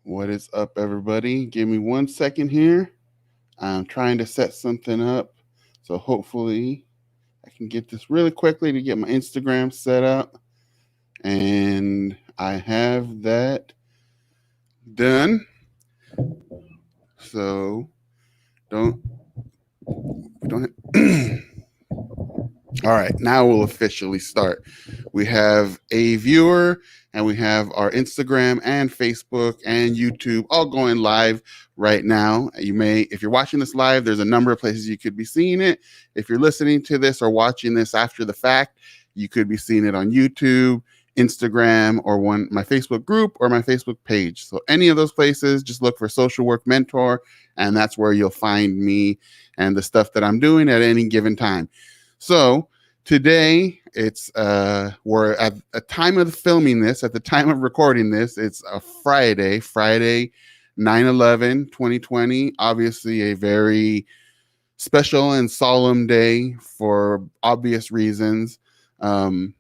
What is up, everybody? Give me 1 second here. I'm trying to set something up. So hopefully I can get this really quickly to get my Instagram set up. And I have that done. So don't, don't. All right, now we'll officially start. We have a viewer and we have our Instagram and Facebook and YouTube all going live right now. If you're watching this live, there's a number of places you could be seeing it. If you're listening to this or watching this after the fact, you could be seeing it on YouTube, Instagram, or my Facebook group or my Facebook page. So any of those places, just look for Social Work Mentor, and that's where you'll find me and the stuff that I'm doing at any given time. So today we're at the time of filming this, at the time of recording this, it's a Friday 9/11/2020. Obviously a very special and solemn day for obvious reasons. I'm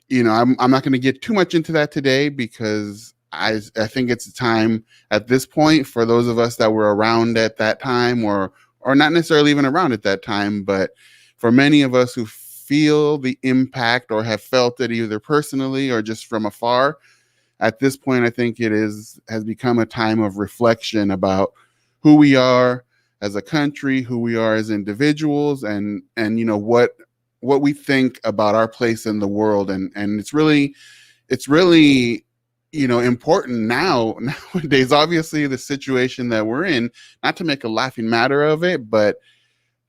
not going to get too much into that today because I think it's a time at this point for those of us that were around at that time or not necessarily even around at that time, but for many of us who feel the impact or have felt it either personally or just from afar, at this point, I think has become a time of reflection about who we are as a country, who we are as individuals, and what we think about our place in the world. And it's really important nowadays, obviously, the situation that we're in, not to make a laughing matter of it, but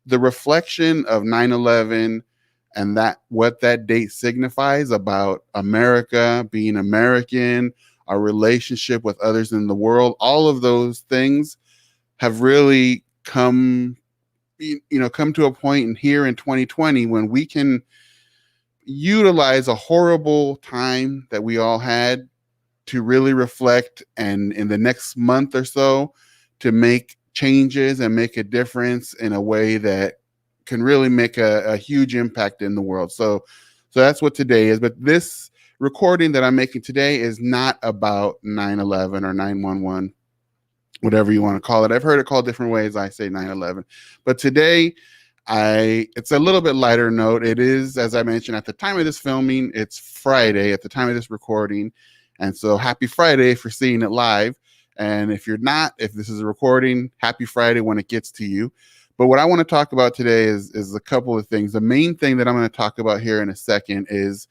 the reflection of 9/11 and what that date signifies about America, being American, our relationship with others in the world, all of those things have really come to a point here in 2020 when we can utilize a horrible time that we all had to really reflect, and in the next month or so to make changes and make a difference in a way that can really make a huge impact in the world. So that's what today is. But this recording that I'm making today is not about 9/11 or 9/11, whatever you want to call it. I've heard it called different ways. I say 9/11. But today, it's a little bit lighter note. It is, as I mentioned, at the time of this filming, it's Friday at the time of this recording. And so happy Friday if you're seeing it live. And if you're not, if this is a recording, happy Friday when it gets to you. But what I want to talk about today is a couple of things. The main thing that I'm going to talk about here in a second is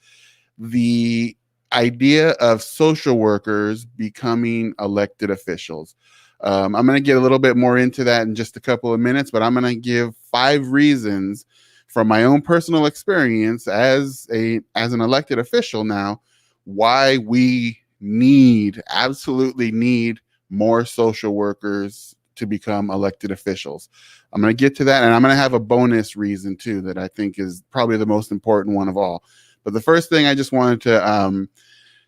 the idea of social workers becoming elected officials. I'm going to get a little bit more into that in just a couple of minutes, but I'm going to give 5 reasons from my own personal experience as an elected official now, why we absolutely need more social workers to become elected officials. I'm going to get to that, and I'm going to have a bonus reason too that I think is probably the most important one of all. But the first thing I just wanted to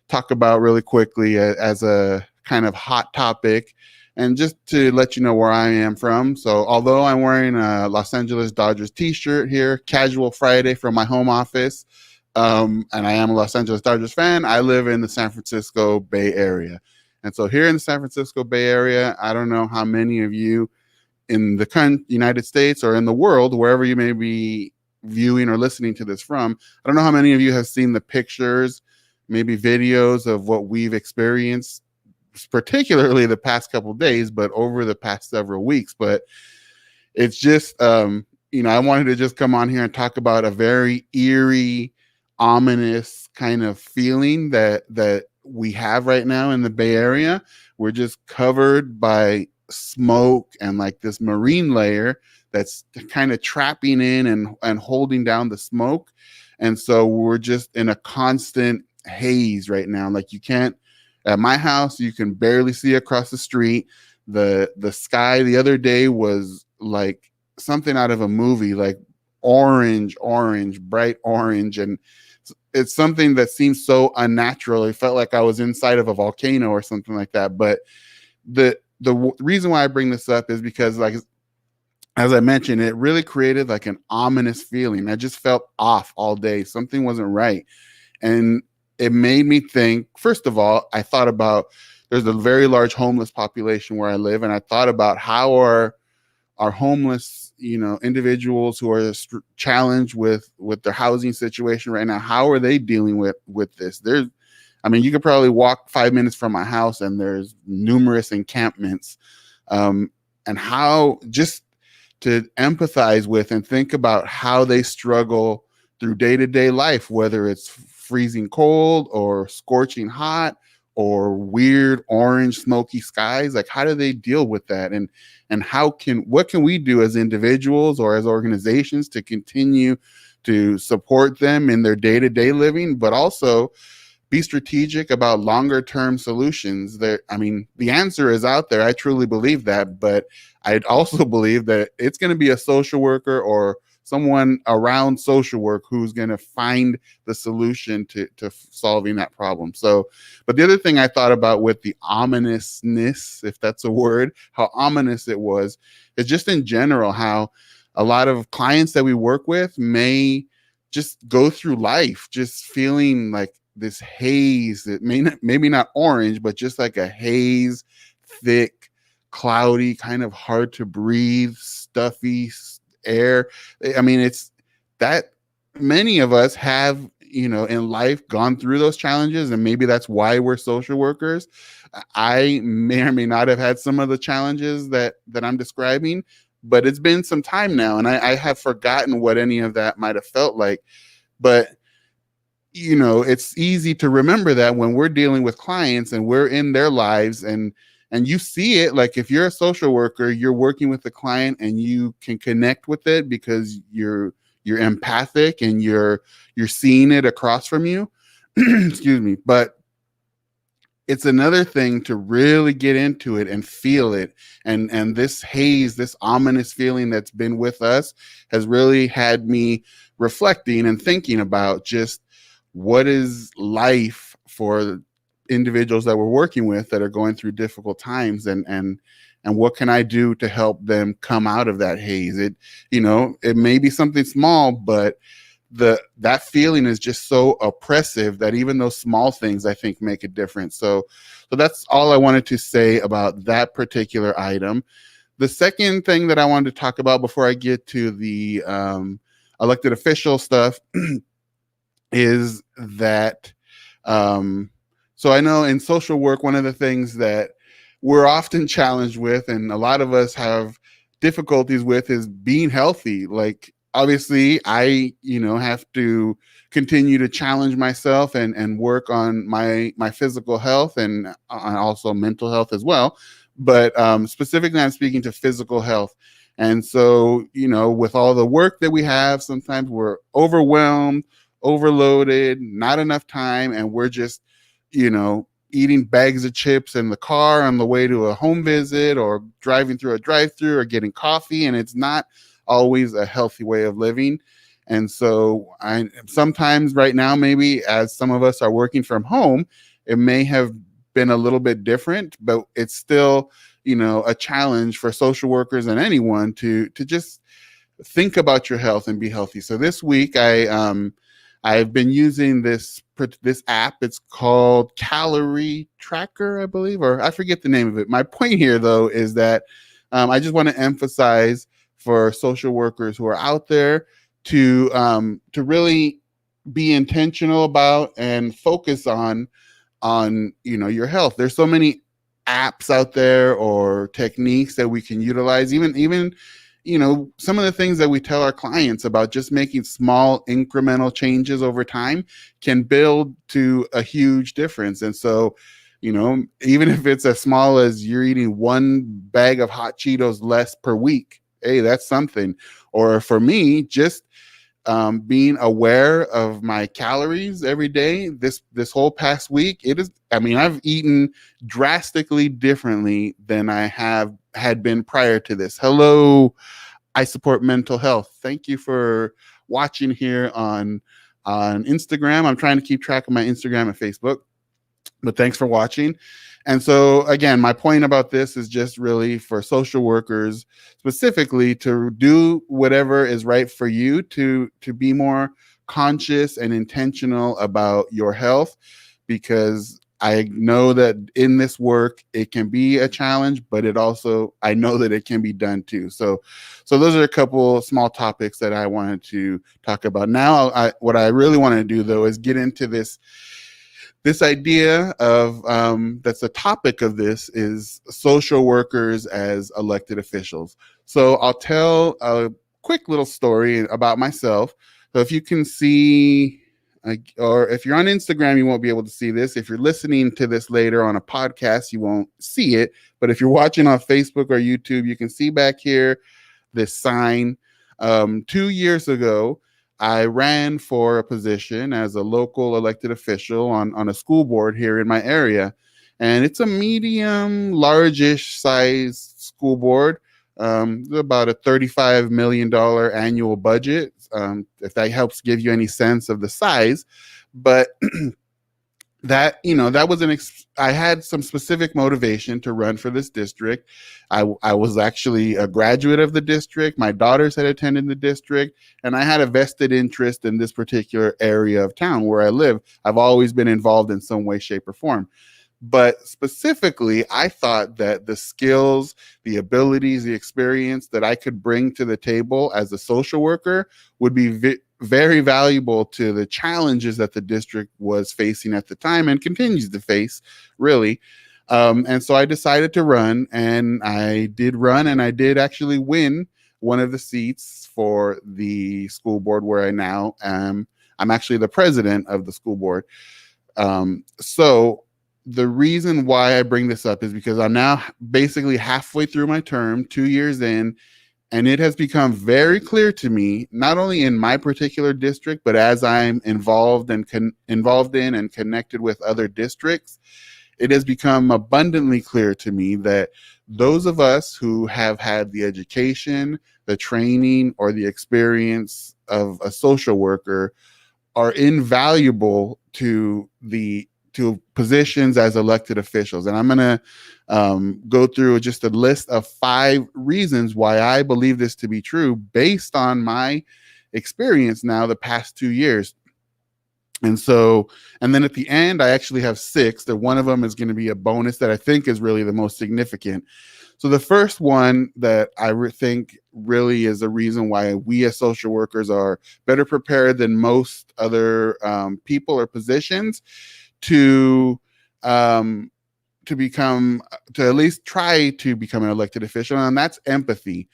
talk about really quickly as a kind of hot topic, and just to let you know where I am from. So although I'm wearing a Los Angeles Dodgers t-shirt here, casual Friday from my home office, and I am a Los Angeles Dodgers fan, I live in the San Francisco Bay Area. And so here in the San Francisco Bay Area, I don't know how many of you in the United States or in the world, wherever you may be viewing or listening to this from, I don't know how many of you have seen the pictures, maybe videos of what we've experienced, particularly the past couple of days, but over the past several weeks. But it's just, I wanted to just come on here and talk about a very eerie, ominous kind of feeling that we have right now in the Bay Area. We're just covered by smoke and like this marine layer that's kind of trapping in and holding down the smoke. And so we're just in a constant haze right now. Like at my house, you can barely see across the street. The sky the other day was like something out of a movie, like orange, bright orange. And it's something that seems so unnatural. It felt like I was inside of a volcano or something like that. But the reason why I bring this up is because, like, as I mentioned, it really created like an ominous feeling. I just felt off all day. Something wasn't right. And it made me think, first of all, I thought about there's a very large homeless population where I live, and I thought about how are homeless, individuals who are challenged with their housing situation right now, how are they dealing with this? You could probably walk 5 minutes from my house and there's numerous encampments, and how just to empathize with and think about how they struggle through day-to-day life, whether it's freezing cold or scorching hot or weird orange smoky skies. Like, how do they deal with that? And what can we do as individuals or as organizations to continue to support them in their day-to-day living, but also be strategic about longer term solutions? The answer is out there. I truly believe that, but I'd also believe that it's going to be a social worker or someone around social work who's going to find the solution to solving that problem. So, but the other thing I thought about with the ominousness, if that's a word, how ominous it was, is just in general, how a lot of clients that we work with may just go through life just feeling like this haze that maybe not orange, but just like a haze, thick, cloudy, kind of hard to breathe, stuffy air. It's that many of us have, in life gone through those challenges, and maybe that's why we're social workers. I may or may not have had some of the challenges that I'm describing, but it's been some time now, and I have forgotten what any of that might have felt like. But it's easy to remember that when we're dealing with clients and we're in their lives, and you see it. Like, if you're a social worker, you're working with the client and you can connect with it because you're empathic and you're seeing it across from you. Excuse me. But it's another thing to really get into it and feel it. And this haze, this ominous feeling that's been with us has really had me reflecting and thinking about just what is life for individuals that we're working with that are going through difficult times, and what can I do to help them come out of that haze? It may be something small, but that feeling is just so oppressive that even those small things, I think, make a difference. So that's all I wanted to say about that particular item. The second thing that I wanted to talk about before I get to the elected official stuff is that so I know in social work, one of the things that we're often challenged with, and a lot of us have difficulties with, is being healthy. Like, obviously, I have to continue to challenge myself and work on my physical health and also mental health as well. But specifically, I'm speaking to physical health. And so, with all the work that we have, sometimes we're overwhelmed, overloaded, not enough time, and we're just eating bags of chips in the car on the way to a home visit, or driving through a drive-through, or getting coffee, and it's not always a healthy way of living. And so sometimes right now, maybe as some of us are working from home, it may have been a little bit different, but it's still a challenge for social workers and anyone to just think about your health and be healthy. So this week I've been using this app. It's called Calorie Tracker, I believe, or I forget the name of it. My point here, though, is that I just want to emphasize for social workers who are out there to really be intentional about and focus on your health. There's so many apps out there or techniques that we can utilize. Even some of the things that we tell our clients about just making small incremental changes over time can build to a huge difference. And so, even if it's as small as you're eating one bag of hot Cheetos less per week, hey, that's something. Or for me, just being aware of my calories every day. This whole past week, I've eaten drastically differently than I had been prior to this. Hello, I support mental health. Thank you for watching here on Instagram. I'm trying to keep track of my Instagram and Facebook, but thanks for watching. And so again, my point about this is just really for social workers specifically to do whatever is right for you to be more conscious and intentional about your health, because I know that in this work it can be a challenge, but I know that it can be done too. So those are a couple small topics that I wanted to talk about. Now, what I really want to do though is get into this idea of that's the topic of this is social workers as elected officials. So I'll tell a quick little story about myself. So if you can see, or if you're on Instagram, you won't be able to see this. If you're listening to this later on a podcast, you won't see it. But if you're watching on Facebook or YouTube, you can see back here this sign. 2 years ago, I ran for a position as a local elected official on a school board here in my area. And it's a medium, large-ish size school board, about a $35 million annual budget, if that helps give you any sense of the size. But that was I had some specific motivation to run for this district. I was actually a graduate of the district. My daughters had attended the district, and I had a vested interest in this particular area of town where I live. I've always been involved in some way, shape, or form. But specifically, I thought that the skills, the abilities, the experience that I could bring to the table as a social worker would be very valuable to the challenges that the district was facing at the time and continues to face, really. And so I decided to run, and I did run, and I did actually win one of the seats for the school board where I now am. I'm actually the president of the school board. So the reason why I bring this up is because I'm now basically halfway through my term, 2 years in, and it has become very clear to me, not only in my particular district, but as I'm involved in and connected with other districts, it has become abundantly clear to me that those of us who have had the education, the training, or the experience of a social worker are invaluable to positions as elected officials. And I'm going to go through just a list of 5 reasons why I believe this to be true based on my experience now the past 2 years. And then at the end, I actually have 6. That one of them is going to be a bonus that I think is really the most significant. So the first one that I think really is a reason why we as social workers are better prepared than most other people or positions to at least try to become an elected official, and that's empathy.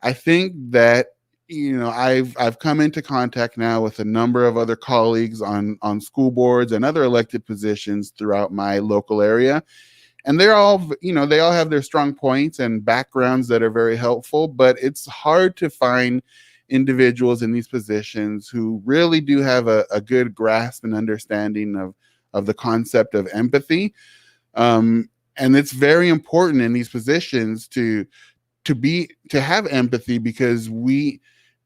I think that I've come into contact now with a number of other colleagues on school boards and other elected positions throughout my local area, and they all have their strong points and backgrounds that are very helpful, but it's hard to find individuals in these positions who really do have a good grasp and understanding of the concept of empathy. And it's very important in these positions to have empathy, because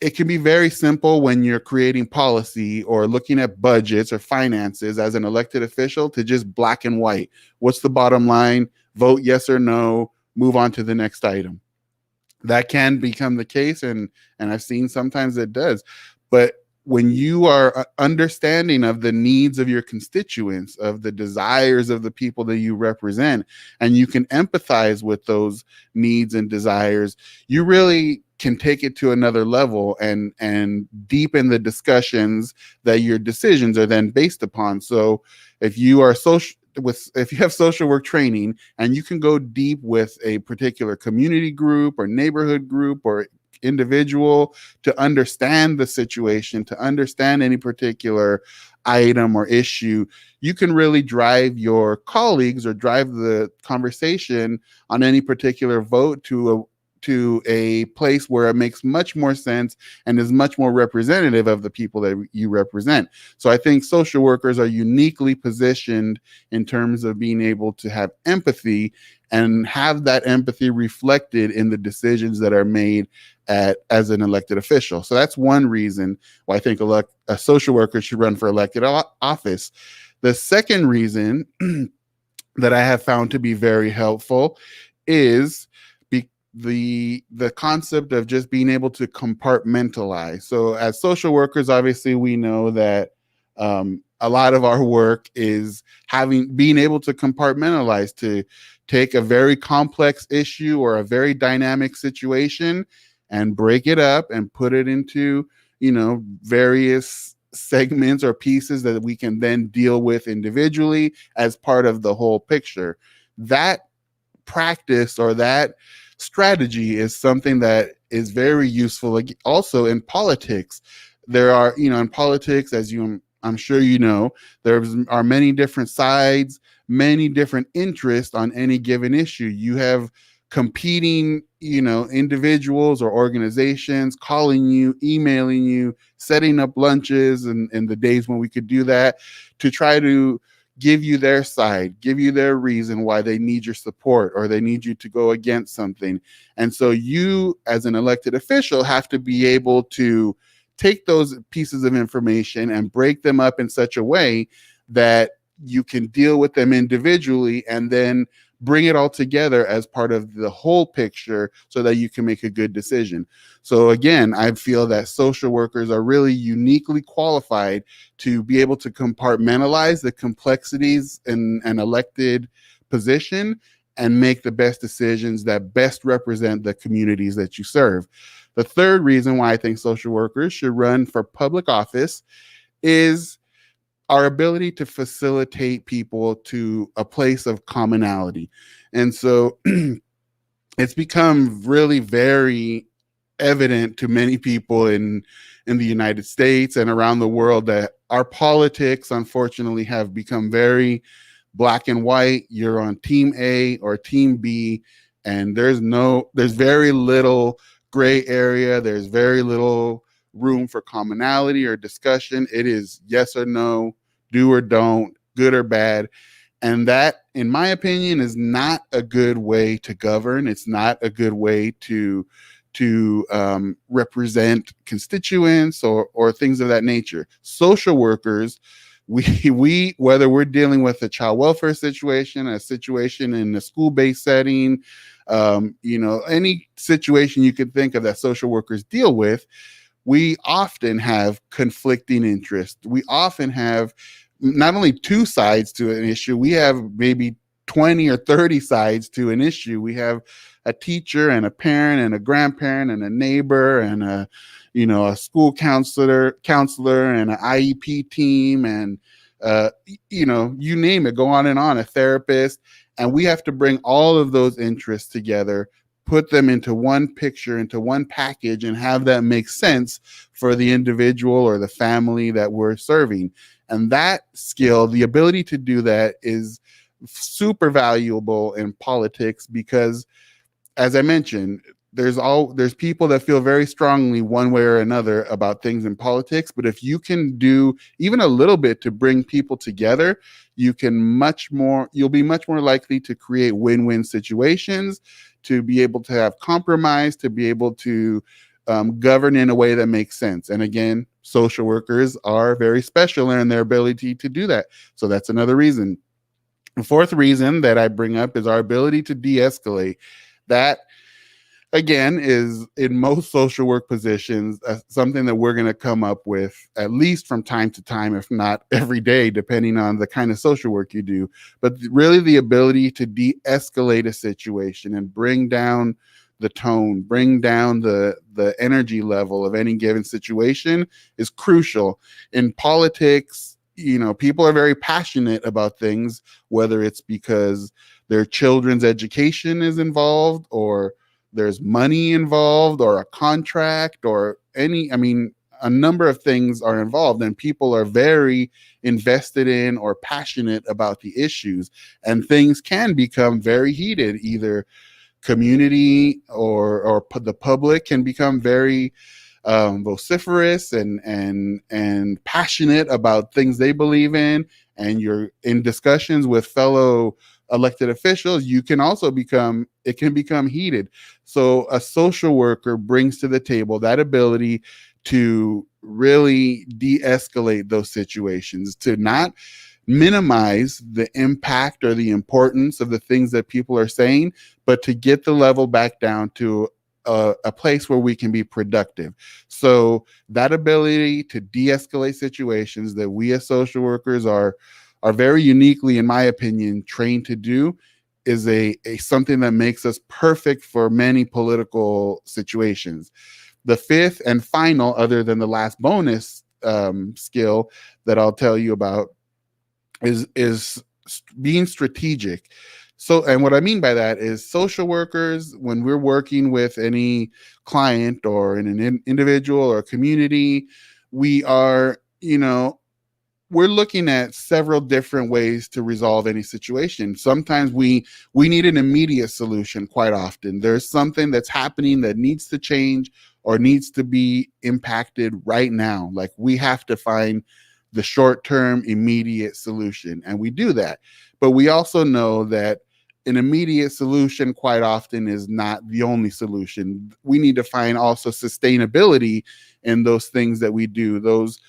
it can be very simple when you're creating policy or looking at budgets or finances as an elected official to just black and white. What's the bottom line? Vote yes or no, move on to the next item. That can become the case, and I've seen sometimes it does. But when you are understanding of the needs of your constituents, of the desires of the people that you represent, and you can empathize with those needs and desires, you really can take it to another level and deepen the discussions that your decisions are then based upon. So if you have social work training and you can go deep with a particular community group or neighborhood group or individual to understand the situation, to understand any particular item or issue, you can really drive your colleagues or drive the conversation on any particular vote to a place where it makes much more sense and is much more representative of the people that you represent. So I think social workers are uniquely positioned in terms of being able to have empathy and have that empathy reflected in the decisions that are made as an elected official. So that's one reason why I think a social worker should run for elected office. The second reason that I have found to be very helpful is the concept of just being able to compartmentalize. So as social workers, obviously we know that a lot of our work is being able to compartmentalize, to take a very complex issue or a very dynamic situation and break it up and put it into, various segments or pieces that we can then deal with individually as part of the whole picture. That practice or that strategy is something that is very useful also in politics. There are, in politics, as I'm sure there are many different sides, many different interests on any given issue. You have competing, individuals or organizations calling you, emailing you, setting up lunches, and the days when we could do that, to try to give you their side, give you their reason why they need your support or they need you to go against something. And so you, as an elected official, have to be able to take those pieces of information and break them up in such a way that you can deal with them individually and then bring it all together as part of the whole picture so that you can make a good decision. So again, I feel that social workers are really uniquely qualified to be able to compartmentalize the complexities in an elected position and make the best decisions that best represent the communities that you serve. The third reason why I think social workers should run for public office is our ability to facilitate people to a place of commonality. And so it's become really very evident to many people in the United States and around the world that our politics, unfortunately, have become very black and white. You're on team A or team B, and there's very little gray area. There's very little room for commonality or discussion. It is yes or no, do or don't, good or bad. And that, in my opinion, is not a good way to govern. It's not a good way to represent constituents or things of that nature. Social workers, we whether we're dealing with a child welfare situation, a situation in a school-based setting, any situation you could think of that social workers deal with, we often have conflicting interests. We often have not only two sides to an issue, we have maybe 20 or 30 sides to an issue. We have a teacher and a parent and a grandparent and a neighbor and a school counselor and an IEP team and you name it, go on and on, a therapist. And we have to bring all of those interests together, put them into one picture, into one package, and have that make sense for the individual or the family that we're serving. And that skill, the ability to do that, is super valuable in politics because, as I mentioned, there's people that feel very strongly one way or another about things in politics. But if you can do even a little bit to bring people together, you'll be much more likely to create win-win situations, to be able to have compromise, to be able to govern in a way that makes sense. And again, social workers are very special in their ability to do that. So that's another reason. The fourth reason that I bring up is our ability to de-escalate. That, again, is in most social work positions something that we're going to come up with at least from time to time, if not every day, depending on the kind of social work you do. But really the ability to de-escalate a situation and bring down the tone, bring down the energy level of any given situation is crucial. In politics, people are very passionate about things, whether it's because their children's education is involved or there's money involved or a contract or a number of things are involved, and people are very invested in or passionate about the issues, and things can become very heated. Either community or the public can become very vociferous and passionate about things they believe in, and you're in discussions with fellow elected officials, it can become heated. So a social worker brings to the table that ability to really de-escalate those situations, to not minimize the impact or the importance of the things that people are saying, but to get the level back down to a place where we can be productive. So that ability to de-escalate situations that we as social workers are very uniquely, in my opinion, trained to do is a something that makes us perfect for many political situations. The fifth and final, other than the last bonus skill that I'll tell you about, is being strategic. So, and what I mean by that is social workers, when we're working with any client or in an individual or community, we are, we're looking at several different ways to resolve any situation. Sometimes we need an immediate solution. Quite often there's something that's happening that needs to change or needs to be impacted right now. Like, we have to find the short-term immediate solution, and we do that. But we also know that an immediate solution quite often is not the only solution. We need to find also sustainability in those things that we do, those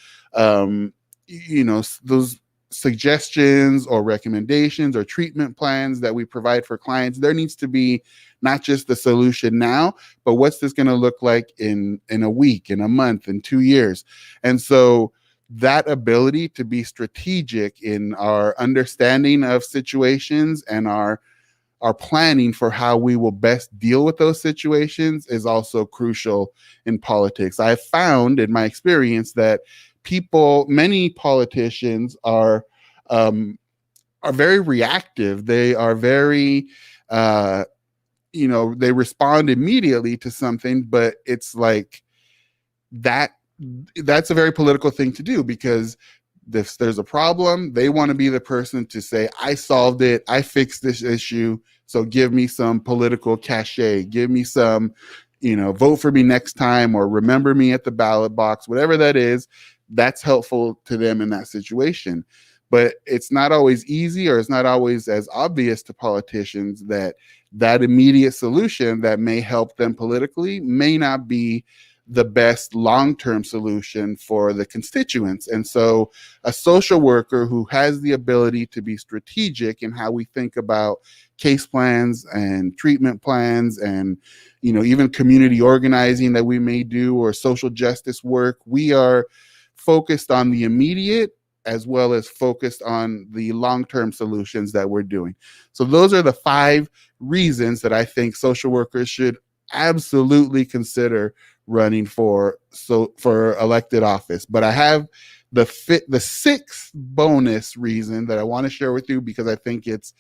those suggestions or recommendations or treatment plans that we provide for clients. There needs to be not just the solution now, but what's this going to look like in a week, in a month, in 2 years. And so that ability to be strategic in our understanding of situations and our planning for how we will best deal with those situations is also crucial in politics. I've found in my experience that many politicians are very reactive. They are very, they respond immediately to something, but it's like that's a very political thing to do, because if there's a problem, they want to be the person to say, I solved it, I fixed this issue, so give me some political cachet, give me some, vote for me next time, or remember me at the ballot box, whatever that is. That's helpful to them in that situation. But it's not always easy, or it's not always as obvious to politicians that immediate solution that may help them politically may not be the best long-term solution for the constituents. And so a social worker who has the ability to be strategic in how we think about case plans and treatment plans and, even community organizing that we may do, or social justice work, we are focused on the immediate as well as focused on the long-term solutions that we're doing. So those are the 5 reasons that I think social workers should absolutely consider running for elected office. But I have the 6th bonus reason that I want to share with you, because I think it's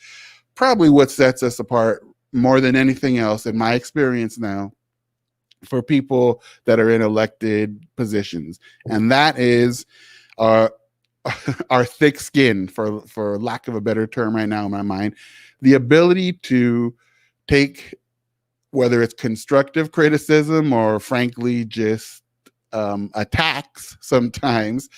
probably what sets us apart more than anything else, in my experience now, for people that are in elected positions. And that is our thick skin, for lack of a better term right now in my mind, the ability to take, whether it's constructive criticism or frankly just attacks sometimes,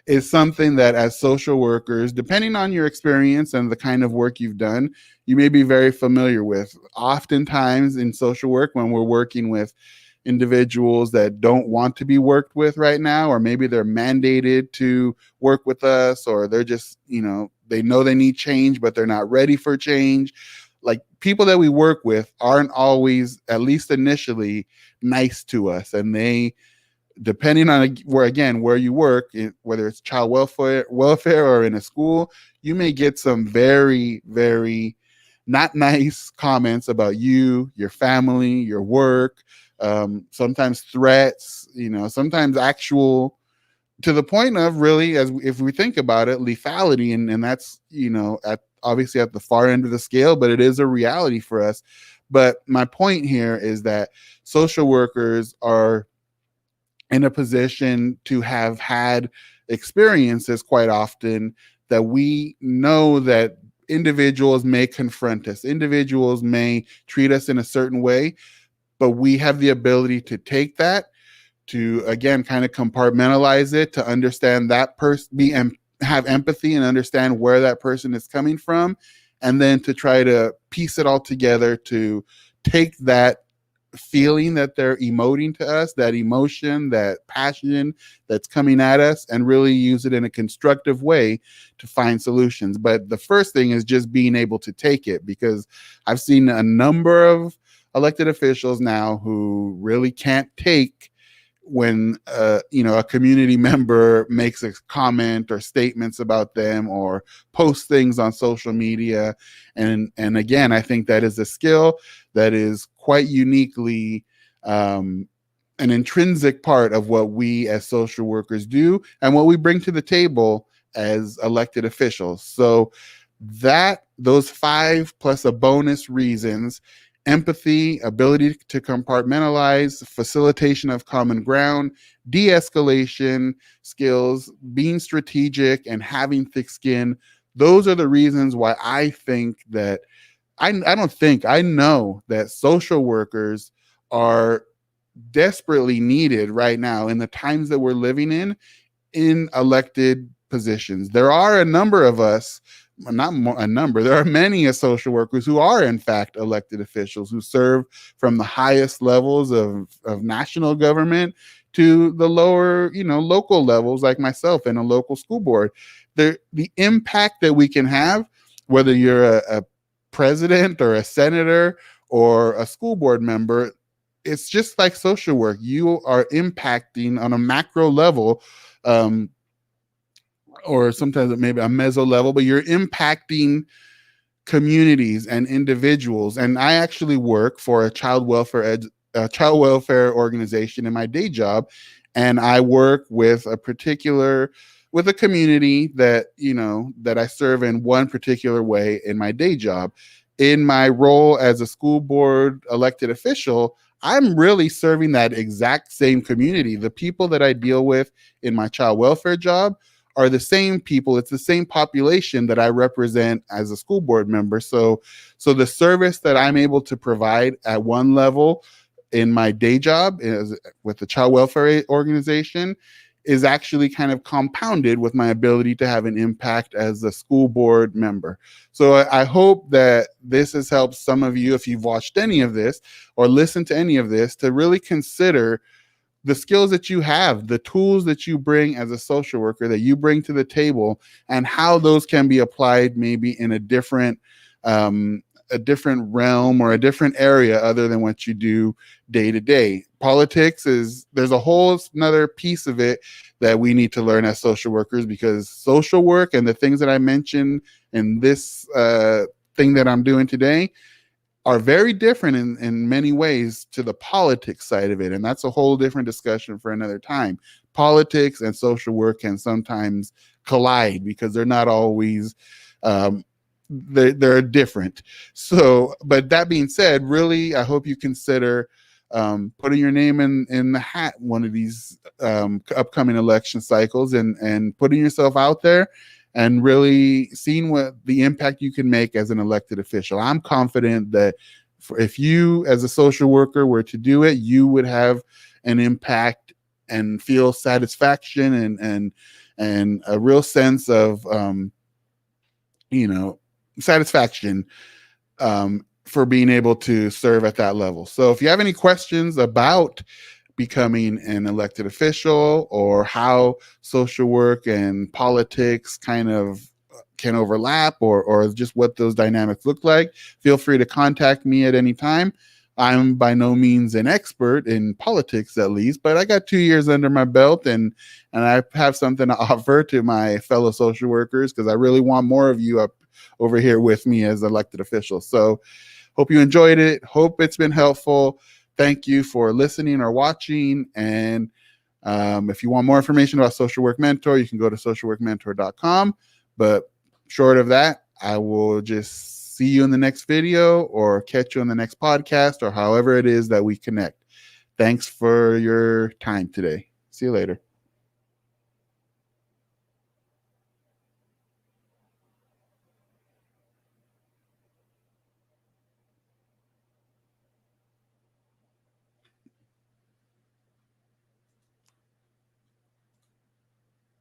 is something that as social workers, depending on your experience and the kind of work you've done, you may be very familiar with. Oftentimes in social work, when we're working with individuals that don't want to be worked with right now, or maybe they're mandated to work with us, or they're just, they know they need change, but they're not ready for change. Like, people that we work with aren't always, at least initially, nice to us. And they, depending on where you work, whether it's child welfare or in a school, you may get some very, very not nice comments about you, your family, your work, sometimes threats, sometimes actual, to the point of really, as if we think about it, lethality. And that's, obviously at the far end of the scale, but it is a reality for us. But my point here is that social workers are in a position to have had experiences quite often that we know that individuals may confront us, individuals may treat us in a certain way, but we have the ability to take that, to again kind of compartmentalize it, to understand that person, have empathy and understand where that person is coming from, and then to try to piece it all together, to take that feeling that they're emoting to us, that emotion, that passion that's coming at us, and really use it in a constructive way to find solutions. But the first thing is just being able to take it, because I've seen a number of elected officials now who really can't take when a community member makes a comment or statements about them or posts things on social media. And again, I think that is a skill that is quite uniquely an intrinsic part of what we as social workers do and what we bring to the table as elected officials. So those 5 plus a bonus reasons: empathy, ability to compartmentalize, facilitation of common ground, de-escalation skills, being strategic, and having thick skin. Those are the reasons why I think that I don't think, I know that social workers are desperately needed right now in the times that we're living in elected positions. There are a number of us, not a number, there are many as social workers who are in fact elected officials who serve from the highest levels of national government to the lower, local levels, like myself in a local school board. The impact that we can have, whether you're a president or a senator or a school board member, it's just like social work. You are impacting on a macro level, or sometimes maybe a meso level, but you're impacting communities and individuals. And I actually work for a child welfare organization in my day job, and I work with a community that that I serve in one particular way in my day job. In my role as a school board elected official, I'm really serving that exact same community. The people that I deal with in my child welfare job are the same people. It's the same population that I represent as a school board member. So the service that I'm able to provide at one level in my day job with the child welfare organization is actually kind of compounded with my ability to have an impact as a school board member. So I hope that this has helped some of you, if you've watched any of this or listened to any of this, to really consider the skills that you have, the tools that you bring as a social worker, that you bring to the table, and how those can be applied maybe in a different realm or a different area other than what you do day to day. Politics there's a whole another piece of it that we need to learn as social workers, because social work and the things that I mentioned in this thing that I'm doing today are very different in many ways to the politics side of it. And that's a whole different discussion for another time. Politics and social work can sometimes collide because they're not always, they're different. So, but that being said, really, I hope you consider putting your name in the hat one of these upcoming election cycles, and putting yourself out there and really seeing what the impact you can make as an elected official. I'm confident that if you as a social worker were to do it, you would have an impact and feel satisfaction and a real sense of satisfaction for being able to serve at that level. So if you have any questions about becoming an elected official, or how social work and politics kind of can overlap, or just what those dynamics look like, feel free to contact me at any time. I'm by no means an expert in politics, at least, but I got 2 years under my belt, and I have something to offer to my fellow social workers, because I really want more of you up over here with me as elected officials. So hope you enjoyed it. Hope it's been helpful. Thank you for listening or watching. And if you want more information about Social Work Mentor, you can go to socialworkmentor.com. But short of that, I will just see you in the next video, or catch you on the next podcast, or however it is that we connect. Thanks for your time today. See you later.